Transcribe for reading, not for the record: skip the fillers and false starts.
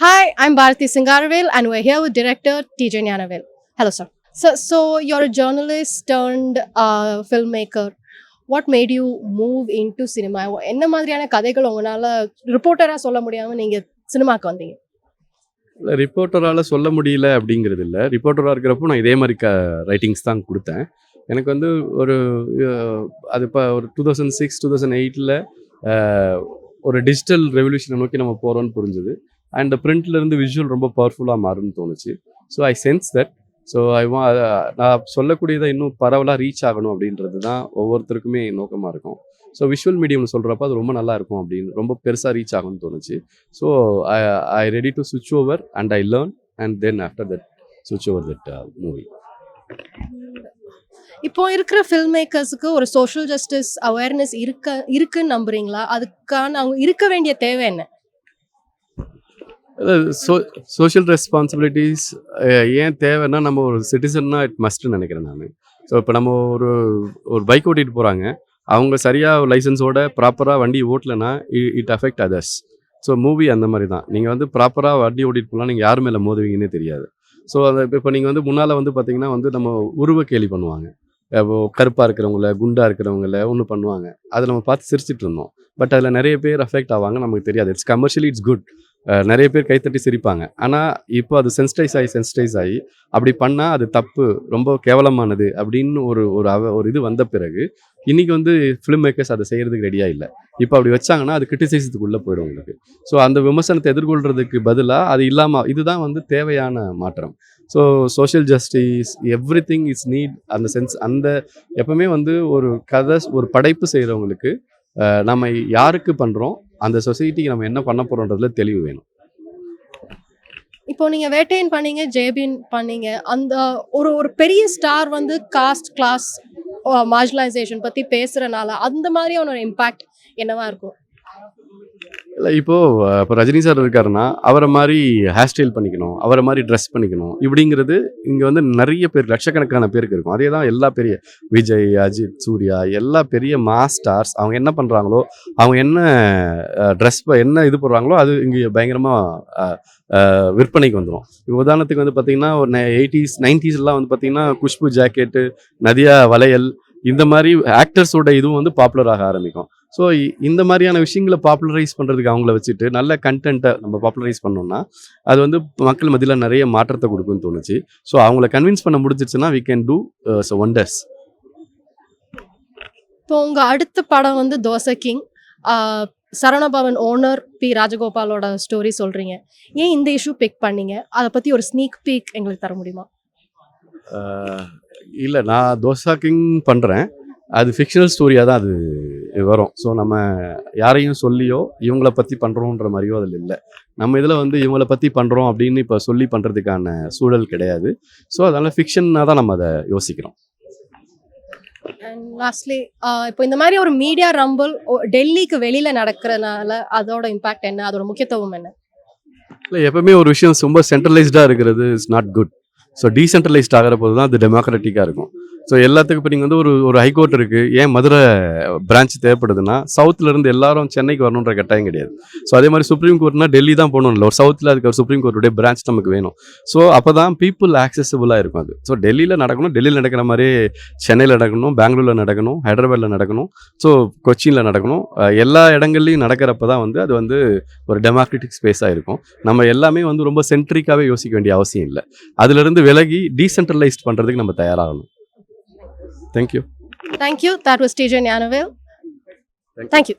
Hi, I'm Bharati Singaravel and we're here with director TJ Nyanavel. Hello, sir. So you're a journalist turned filmmaker. What made you move into cinema? என்ன மாதிரியான கதைகள் உங்களால ரிப்போர்ட்டரா சொல்ல முடியாம நீங்க சினிமாக்கு வந்தீங்க? இல்லை, ரிப்போர்ட்டரால் சொல்ல முடியல அப்படிங்கிறது இல்லை. ரிப்போர்ட்டராக இருக்கிறப்போ நான் இதே மாதிரி ரைட்டிங்ஸ் தான் கொடுத்தேன். எனக்கு வந்து ஒரு அது இப்போ ஒரு 2006 2008 ஒரு டிஜிட்டல் ரெவல்யூஷனை நோக்கி நம்ம போகிறோன்னு புரிஞ்சுது. அண்ட் பிரிண்ட்லேருந்து விஷுவல் ரொம்ப பவர்ஃபுல்லாக மாறும்னு தோணுச்சு. So I sense that. So நான் சொல்லக்கூடியதை இன்னும் பரவலாக ரீச் ஆகணும் அப்படின்றது தான் ஒவ்வொருத்தருக்குமே நோக்கமாக இருக்கும். ஸோ விஷுவல் மீடியம்னு சொல்கிறப்ப அது ரொம்ப நல்லா இருக்கும் அப்படின்னு ரொம்ப பெருசாக ரீச் ஆகும்னு தோணுச்சு. ஸோ ஐ ரெடி டு சுவிட்ச் over and I learn and then after that சுவிட்ச் ஓவர் தட் மூவி. இப்போ இருக்கிற ஃபில்ம் மேக்கர்ஸுக்கு ஒரு சோஷியல் ஜஸ்டிஸ் அவேர்னஸ் இருக்குன்னு நம்புறீங்களா? அதுக்கான அவங்க இருக்க வேண்டிய தேவை என்ன? சோஷியல் ரெஸ்பான்சிபிலிட்டிஸ் ஏன் தேவைன்னா, நம்ம ஒரு சிட்டிசன்னா இட் மஸ்ட்னு நினைக்கிறேன் நான். ஸோ இப்போ நம்ம ஒரு பைக் ஓட்டிகிட்டு போகிறாங்க, அவங்க சரியாக லைசன்ஸோட ப்ராப்பராக வண்டி ஓட்டலைன்னா it affect others. So movie அந்த மாதிரி தான். நீங்கள் வந்து ப்ராப்பராக வண்டி ஓட்டிகிட்டு போகலாம், நீங்கள் யார் மேலே மோதுவீங்கன்னே தெரியாது. ஸோ அதை இப்போ நீங்கள் வந்து முன்னால் வந்து பார்த்தீங்கன்னா வந்து நம்ம உருவ கேலி பண்ணுவாங்க. கருப்பாக இருக்கிறவங்கள, குண்டாக இருக்கிறவங்கள ஒன்று பண்ணுவாங்க. அதை நம்ம பார்த்து சிரிச்சிட்டு இருந்தோம். பட் அதில் நிறைய பேர் அஃபெக்ட் ஆவாங்க, நமக்கு தெரியாது. It's commercially it's good. நிறைய பேர் கைத்தட்டி சிரிப்பாங்க. ஆனால் இப்போ அது சென்சிடைஸ் ஆகி அப்படி பண்ணால் அது தப்பு, ரொம்ப கேவலமானது அப்படின்னு ஒரு இது வந்த பிறகு இன்றைக்கி வந்து ஃபிலிம் மேக்கர்ஸ் அதை செய்கிறதுக்கு ரெடியாக இல்லை. இப்போ அப்படி வச்சாங்கன்னா அது கிரிட்டிசைஸுக்குள்ளே போயிடும் உங்களுக்கு. ஸோ அந்த விமர்சனத்தை எதிர்கொள்கிறதுக்கு பதிலாக அது இல்லாமல் இதுதான் வந்து தேவையான மாற்றம். So social justice everything is need. அந்த சென்ஸ் அந்த எப்பவுமே வந்து ஒரு படைப்பு செய்கிறவங்களுக்கு நம்ம யாருக்கு பண்ணுறோம், அந்த சொசைட்டிக்கு நம்ம என்ன பண்ண போகிறோன்றதுல தெளிவு வேணும். இப்போ நீங்க வேட்டையன் பண்ணீங்க, ஜேபின் பண்ணீங்க. அந்த ஒரு பெரிய ஸ்டார் வந்து காஸ்ட் கிளாஸ் மார்ஜினலைசேஷன் பத்தி பேசுறனால அந்த மாதிரியான ஒரு இம்பாக்ட் என்னவா இருக்கும்? இல்லை, இப்போ ரஜினி சார் இருக்காருன்னா அவரை மாதிரி ஹேர் ஸ்டைல் பண்ணிக்கணும், அவரை மாதிரி ட்ரெஸ் பண்ணிக்கணும், இப்படிங்கிறது இங்கே வந்து நிறைய பேர், லட்சக்கணக்கான பேருக்கு இருக்கும். அதே தான் எல்லா பெரிய விஜய், அஜித், சூர்யா, எல்லா பெரிய மாஸ் ஸ்டார்ஸ் அவங்க என்ன பண்ணுறாங்களோ, அவங்க என்ன ட்ரெஸ் என்ன இது போடுறாங்களோ அது இங்கே பயங்கரமாக விற்பனைக்கு வந்துடும். உதாரணத்துக்கு வந்து பார்த்திங்கன்னா ஒரு 80s 90s வந்து பார்த்திங்கன்னா குஷ்பு ஜாக்கெட்டு, நதியா வளையல், இந்த மாதிரி ஆக்டர்ஸோட இதுவும் வந்து பாப்புலராக ஆரம்பிக்கும். ஸோ இந்த மாதிரியான விஷயங்களை பாப்புலரைஸ் பண்ணுறதுக்கு அவங்கள வச்சுட்டு நல்ல கண்டென்ட்டை நம்ம பாப்புலரைஸ் பண்ணோம்னா அது வந்து மக்கள் மத்தியில் நிறைய மாற்றத்தை கொடுக்குன்னு தோணுச்சு. ஸோ அவங்கள கன்வின்ஸ் பண்ண முடிஞ்சிருச்சுன்னா வி கேன் டூ ஒண்டர்ஸ். இப்போ உங்கள் அடுத்த படம் வந்து dosa king. Saravana Bhavan owner P ராஜகோபாலோட ஸ்டோரி சொல்கிறீங்க. ஏன் இந்த இஷ்யூ பிக் பண்ணீங்க? அதை பற்றி ஒரு ஸ்னீக் பீக் எங்களுக்கு தர முடியுமா? இல்லை, நான் தோசா கிங் பண்ணுறேன். அது ஃபிக்ஷனல் ஸ்டோரியாக தான் அது வரும். ஸோ நம்ம யாரையும் சொல்லியோ இவங்கள பற்றி பண்ணுறோன்ற மாதிரியோ அதில் இல்லை. நம்ம இதில் வந்து இவங்கள பற்றி பண்ணுறோம் அப்படின்னு இப்போ சொல்லி பண்ணுறதுக்கான சூழல் கிடையாது. ஸோ அதனால் ஃபிக்ஷனாக தான் நம்ம அதை யோசிக்கிறோம். அண்ட் லாஸ்ட்லி, இப்போ இந்த மாதிரி ஒரு மீடியா ரம்பிள் டெல்லிக்கு வெளியில் நடக்கிறதுனால அதோட இம்பாக்ட் என்ன, அதோட முக்கியத்துவம் என்ன? இல்லை, எப்பவுமே ஒரு விஷயம் ரொம்ப சென்ட்ரலைஸ்டாக இருக்கிறது is not good. So decentralised ஆகிற போது தான் அது டெமோக்ராட்டிக்காக இருக்கும். ஸோ எல்லாத்துக்கும் இப்போ நீங்கள் வந்து ஒரு ஹைகோர்ட் இருக்குது, ஏன் மதுரை பிரான்ச் தேவைப்படுதுன்னா சவுத்துலேருந்து எல்லாரும் சென்னைக்கு வரணுன்ற கட்டாயம் கிடையாது. ஸோ அதே மாதிரி சுப்ரீம் கோர்ட்னா டெல்லி தான் போகணும் இல்லை, ஒரு சவுத்தில் அதுக்கு ஒரு சுப்ரீம் கோர்ட்டுடைய பிரான்ச் நமக்கு வேணும். ஸோ அப்போ தான் பீப்புள் ஆக்சசபிளாக இருக்கும் அது. ஸோ டெல்லியில் நடக்கணும், டெல்லியில் நடக்கிற மாதிரி சென்னையில் நடக்கணும், பெங்களூரில் நடக்கணும், ஹைதராபாத்தில் நடக்கணும், ஸோ கொச்சினில் நடக்கணும். எல்லா இடங்கள்லையும் நடக்கிறப்ப தான் வந்து அது வந்து ஒரு டெமோக்ராட்டிக் ஸ்பேஸாக இருக்கும். நம்ம எல்லாமே வந்து ரொம்ப சென்ட்ரிக்காகவே யோசிக்க வேண்டிய அவசியம் இல்லை. அதிலிருந்து விலகி டீசென்ட்ரலைஸ்ட் பண்ணுறதுக்கு நம்ம தயாராகணும். Thank you. Thank you. That was TJ Nyanavel. Thank you.